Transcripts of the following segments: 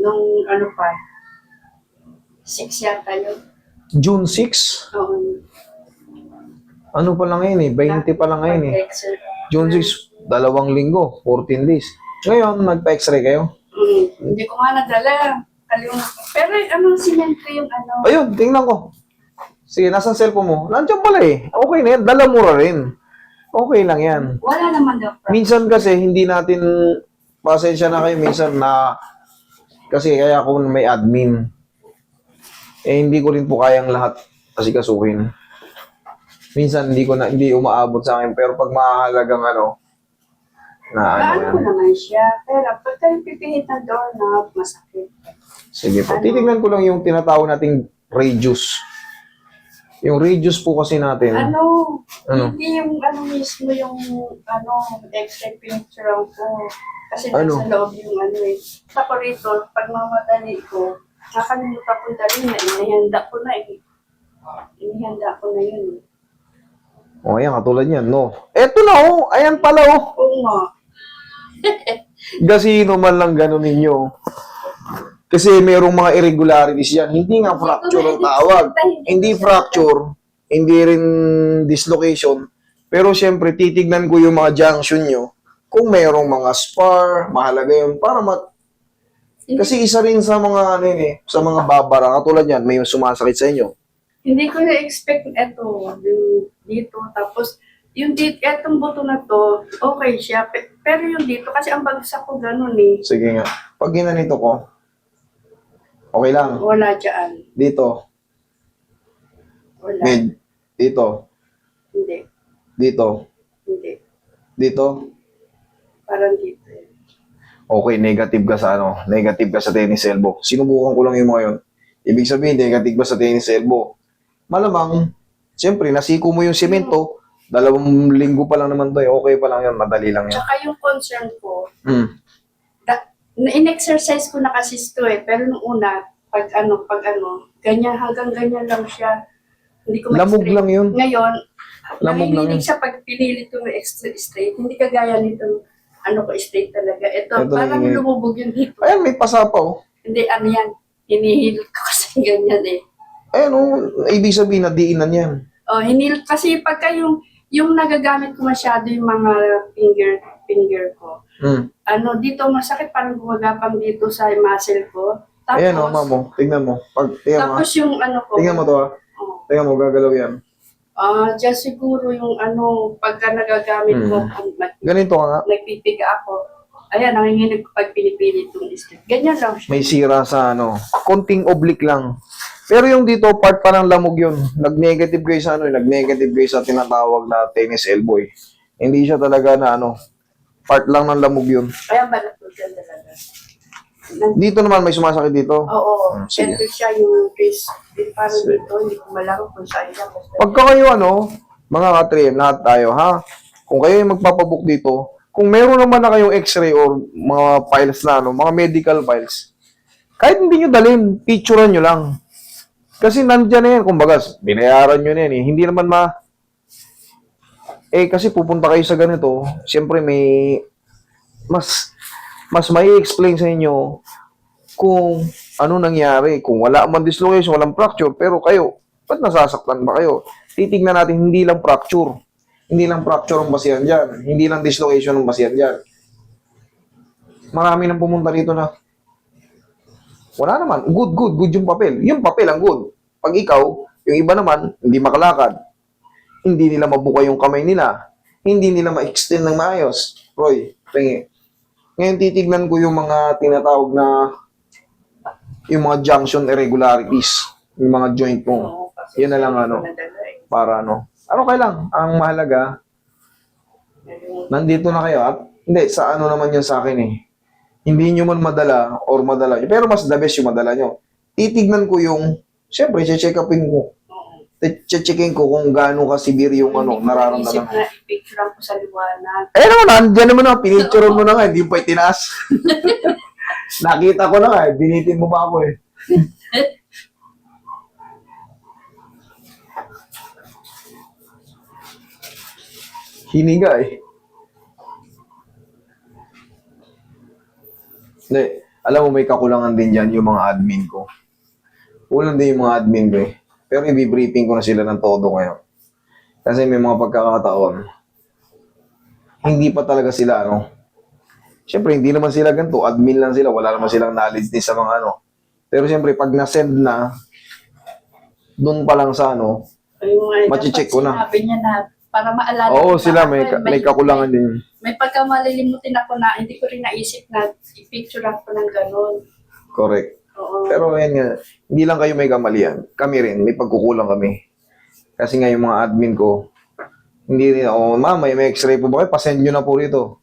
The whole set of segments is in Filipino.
nung ano pa, 6 yata yun. June 6? Oo. Ano pa lang yun eh, 20 pa lang ngayon eh. Pag-exert. June 6, 2 linggo, 14 days. Ngayon, nagpa-x-ray kayo? Hindi ko nga nadala. Kalimutan. Pero anong sinento yung ano? Ayun, tingnan ko. Sige, nasan cellphone mo? Nandiyan pala eh. Okay na yan, dala mo rin. Okay lang yan. Wala naman daw. Minsan kasi, hindi natin, pasensya na kayo, minsan na, kasi kaya ako may admin. Eh, hindi ko rin po kayang lahat kasi kasuhin. Minsan, hindi umaabot sa akin, pero pag mahalagang ano, na ano Ano yan. ko naman siya. Pero pag tayo pipihit na doorknob, masakit. Sige po. Titignan ko lang yung tinatawag nating radius. Yung radius po kasi natin. Ano? Ano? Hindi yung ano mismo yung ano, X-ray picture ko. Kasi Ano? nasa loob yung ano eh. Sa ko rito, pag mamadali ko, nakalimutan ko dali na inihanda ko na eh. Inihanda ko na yun eh. O, ayan, katulad yan, no? Eto na, oh. Ayan pala, oh. Oo nga. Gasino man lang ganun ninyo. Kasi merong mga irregularities yan. Hindi nga fracture ang tawag. Hindi fracture, hindi rin dislocation. Pero syempre, titignan ko yung mga junction nyo. Kung merong mga spar, mahalaga yun. Para kasi isa rin sa mga, ano yun eh, sa mga babara, katulad yan, may sumasakit sa inyo. Hindi ko na-expect ito, yung dito. Tapos, yung dito, etong buto na to, okay siya. Pero yung dito, kasi ang bagsak ko ganun eh. Sige nga. Pag ginanito ko, okay lang. Wala dyan. Dito, Wala. mid, dito, Hindi. dito, Hindi. dito. Parang dito eh. Okay, negative ka sa ano, negative ka sa tennis elbow. Sinubukan ko lang yung mga yun. Ibig sabihin, negative ka sa tennis elbow. Malamang, siyempre, nasiko mo yung simento, 2 linggo pa lang naman to eh. Okay pa lang yun, madali lang yan. Tsaka yung concern ko, Hmm. in-exercise ko na kasi ito eh. Pero nung una, pag ano, ganyan, hanggang ganyan lang siya. Hindi ko Lamog ma-straight. lang yun. Ngayon, Lamog lang nanginginig yun. siya pag pinilit ko na extra straight. Hindi kagaya nito, ano ko, straight talaga. Ito, Ito, parang nanginginig. lumubog yung dito. Ayan, may pasa pa oh. Hindi, ano yan, hinihilot ko kasi ganyan eh. Ayan oh, ibig sabihin na diinan yan. Oh, hinilot kasi pagka yung nagagamit ko masyado yung mga finger ko. Hmm. Ano, dito masakit, parang gumagapang dito sa muscle ko. Tapos, Ayan oh, mamo, tingnan mo. Tingnan mo, tapos yung ano ko. tingnan mo to ah. Oh, Tingnan mo, gagalaw yan. dyan siguro yung ano, pagka nagagamit ko, Ganito ka nga. nagpipiga ako. Ayan, nanginginig ko pag pinipilit yung straight. Ganyan lang siya. May sira sa ano, konting oblique lang. Pero yung dito, part pa ng lamog yun. Nag-negative kayo sa ano, nag-negative kayo sa tinatawag na tennis elbow eh. Hindi siya talaga na ano, part lang ng lamog yun. Kaya ba natutunan talaga? Dito naman may sumasakit dito. Oo, Sige. ito siya yung case. Parang dito, hindi ko malaro kung saan siya. Basta Pagka kayo ano, mga ka-3M, lahat tayo ha, kung kayo yung magpapabook dito, kung meron naman na kayong x-ray or mga files na ano, mga medical files, kahit hindi nyo dalhin, picturean nyo lang. Kasi nandyan na yan, kumbaga, binayaran nyo na yan eh. Hindi naman kasi pupunta kayo sa ganito, siyempre may, mas may explain sa inyo kung ano nangyari. Kung wala man dislocation, walang fracture, pero kayo, ba't nasasaktan ba kayo? Titignan natin, hindi lang fracture. Hindi lang fracture ang basihan dyan. Hindi lang dislocation ang basihan dyan. Marami nang pumunta dito na, wala naman. Good yung papel. Yung papel ang good. Pag ikaw, yung iba naman, hindi makalakad. Hindi nila mabuka yung kamay nila. Hindi nila ma-extend ng maayos. Roy, tingi. Ngayon titignan ko yung mga tinatawag na yung mga junction irregularities. Yung mga joint mo. oo, kasi Yun na lang ano. nadala eh. Para ano. Ano kailang? Ang mahalaga, Yung- nandito na kayo at hindi, sa ano naman yun sa akin eh. Hindi nyo man madala or madala nyo. Pero mas the best yung madala nyo. Titignan ko yung, siyempre, check upin ko. oo. Checkin ko kung gaano ka severe yung ano, Hindi ko naisip nararamdaman. na i-picture ko sa liwanag. Eh naman, andyan naman na, pinicture mo na nga, hindi pa itinaas. Nakita ko na nga, binitin mo pa ako eh. Hiniga eh. Hindi. Alam mo, may kakulangan din dyan yung mga admin ko. Kulang din yung mga admin ko eh. Pero i-briefing ko na sila ng todo ngayon. Kasi may mga pagkakataon, hindi pa talaga sila Siyempre, hindi naman sila ganito. Admin lang sila. Wala naman silang knowledge din sa mga Pero siyempre, pag na-send na, doon pa lang sa Yung mga Machi-check ko na. Sinabi niya na para maalala Oo, ko sila na may kakulangan din. May pagkamalilimutin ako na hindi ko rin naisip na i-picture ako ng ganun. Correct. Oo. Pero yan nga, hindi lang kayo may kamalian. Kami rin, may pagkukulang kami. Kasi nga yung mga admin ko, hindi rin, ma'am, may x-ray po ba kayo? Pasend nyo na po rito.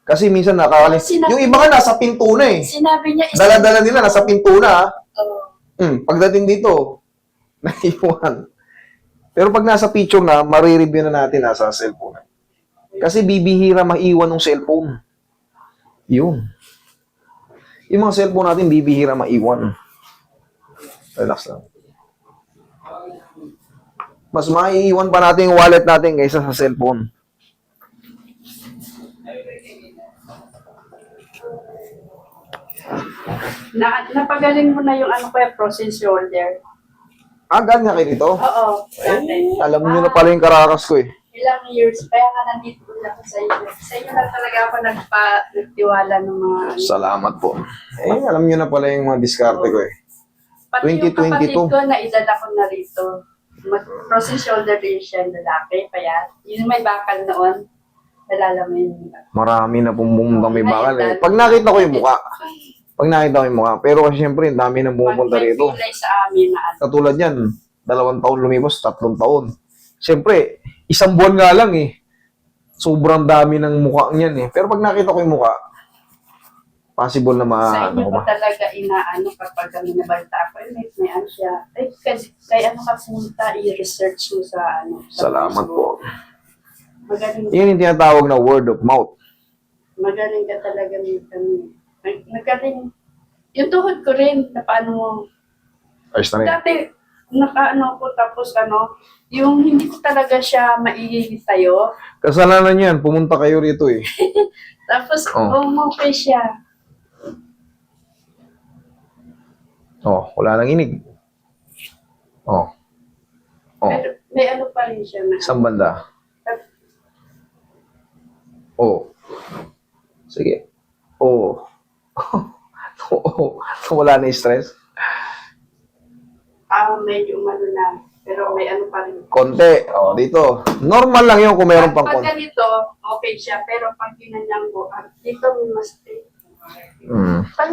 Kasi minsan nakakalis. Yung iba nga nasa pinto na eh. Sinabi niya, Dala-dala nila, nasa pinto na. Oo. Pagdating dito, naiwan. Pero pag nasa picture na, marireview na natin nasa cellphone. Kasi bibihira maiwan ng cellphone. Yun. Yung mga cellphone natin, bibihira maiwan. Relax lang. Mas maiiwan pa natin yung wallet natin kaysa sa cellphone. Napagaling mo na yung process shoulder. Ganyan kayo dito? Oo. Dati. Alam niyo na pala yung karakas ko eh. Ilang years, kaya nga nandito ako sa iyo. Sa iyo lang talaga ako nagtiwala ng mga... Salamat po. Alam niyo na pala yung mga diskarte ko eh. Pati yung 2022. kapatid ko, naidala ko na rito. Process shoulder din siya, lalaki, kaya yung may bakal noon, nalalaman yun. Marami na pumunta may bakal eh. Pag nakita ko yung mukha, pero kasi syempre, dami nang pumupunta May rito. pilay sa amin na Katulad yan, 2 taon lumipas, 3 taon. Siyempre, 1 buwan nga lang eh. Sobrang dami ng mukha niyan eh. Pero pag nakita ko yung mukha, possible na sa inyo ko ko ba? talaga kapag kami nabalita ko, may ano siya. Kay ano ka pumunta, i-research mo sa sa Salamat Facebook. po. Magaling, Yan yung tinatawag na word of mouth. magaling ka talaga nito. Nagaling. Yung tuhod ko rin, na paano mo, Ayos na rin. dati, ko, tapos yung hindi ko talaga siya tayo. Kasalanan yan, pumunta kayo rito eh. Tapos, Oh. umukay siya. Wala nang inig. Pero may ano pa rin siya na. Isang banda. Sige. Wala na yung stress. Medyo umano na. Pero may ano pa rin. Konti. Dito. Normal lang yun kung mayroon pang Pag konti. ganito, okay siya. Pero pag ginanyang ko, dito may mas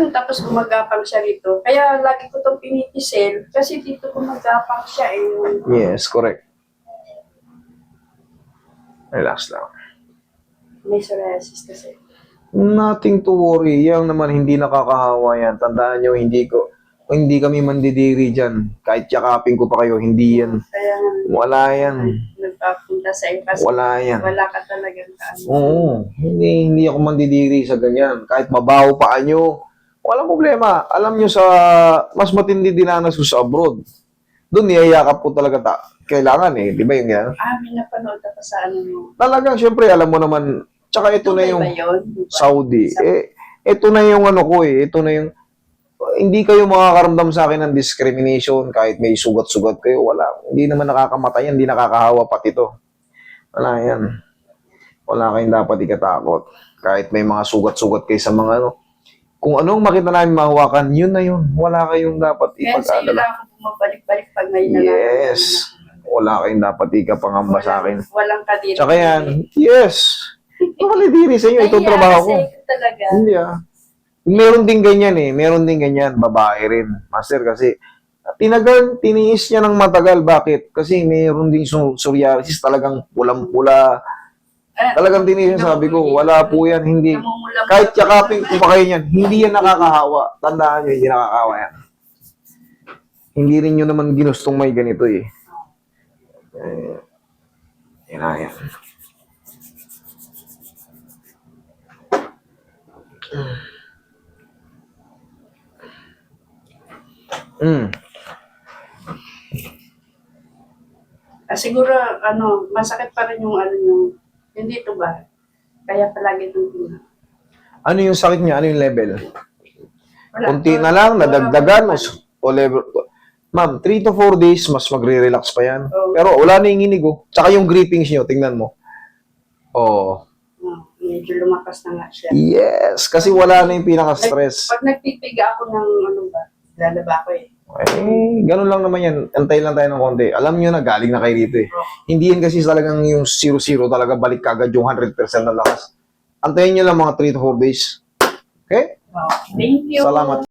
tapos gumagapang siya rito. Kaya lagi ko itong pinitisel kasi dito gumagapang siya eh. Yes, correct. Relax lang. May psoriasis kasi. Nothing to worry. Yang naman hindi nakakahawa yan. Tandaan nyo, hindi kami mandidiri dyan. Kahit yakapin ko pa kayo, hindi yan. Kaya Wala yan. nagpapunta sa iyo kasi Wala yan. wala ka talagang Oo. Hindi ako mandidiri sa ganyan. Kahit mabaho pa nyo, walang problema. Alam nyo mas matindi dinanas ko sa abroad. Doon niyayakap ko talaga kailangan eh. Di ba yung yan? May napanood ako sa mo. Talagang, syempre, alam mo naman, tsaka ito na yung Ba yun? Saudi. Ito na yung ito na yung, hindi kayo makakaramdam sa akin ng discrimination kahit may sugat-sugat kayo. Wala. Hindi naman nakakamatay yan, hindi nakakahawa pati ito. Wala yan. Wala kayong dapat ikatakot. Kahit may mga sugat-sugat kayo sa mga kung anong makita namin mahawakan, yun na yun. Wala kayong dapat Kaya sa iyo ipag-alala. lang ako bumabalik-balik pag may Yes. Wala kayong dapat ikapangamba sa akin. Walang kadiri. Tsaka yan, yes. Makalidiri sa inyo, itong trabaho ko. Talaga. Hindi Meron din ganyan eh. Meron din ganyan. Babae rin. Master kasi, tiniis niya ng matagal. Bakit? Kasi meron din psoriasis. Talagang pulang-pula. Talagang tiniis niya. Sabi ko, wala po yan. Hindi. Kahit yakapin ko pa kayo yan, hindi yan nakakahawa. Tandaan nyo, hindi nakakahawa yan. Hindi rin nyo naman ginustong may ganito eh. Yan. Siguro, masakit pa rin yung yung dito ba? Kaya palagi itong Ano yung sakit niya? Ano yung level? Wala. Kunti na lang, Wala nadagdagan, pa o level. Ma'am, 3 to 4 days, mas magre-relax pa yan. Oo. Pero wala na yung nginig, oh. Tsaka yung grippings nyo, tingnan mo. Oh, medyo lumakas na nga siya. yes, kasi wala na yung pinaka-stress. Pag nagpipiga ako ng ano ba, lalaba ko eh. Ganun lang naman yan. Antay lang tayo ng konti. Alam nyo na, galing na kayo dito eh. Hindi yan kasi talagang yung 0-0 talaga, balik kagad yung 100% na lakas. Antayin nyo lang mga 3 to 4 days. Okay? Thank you. Salamat.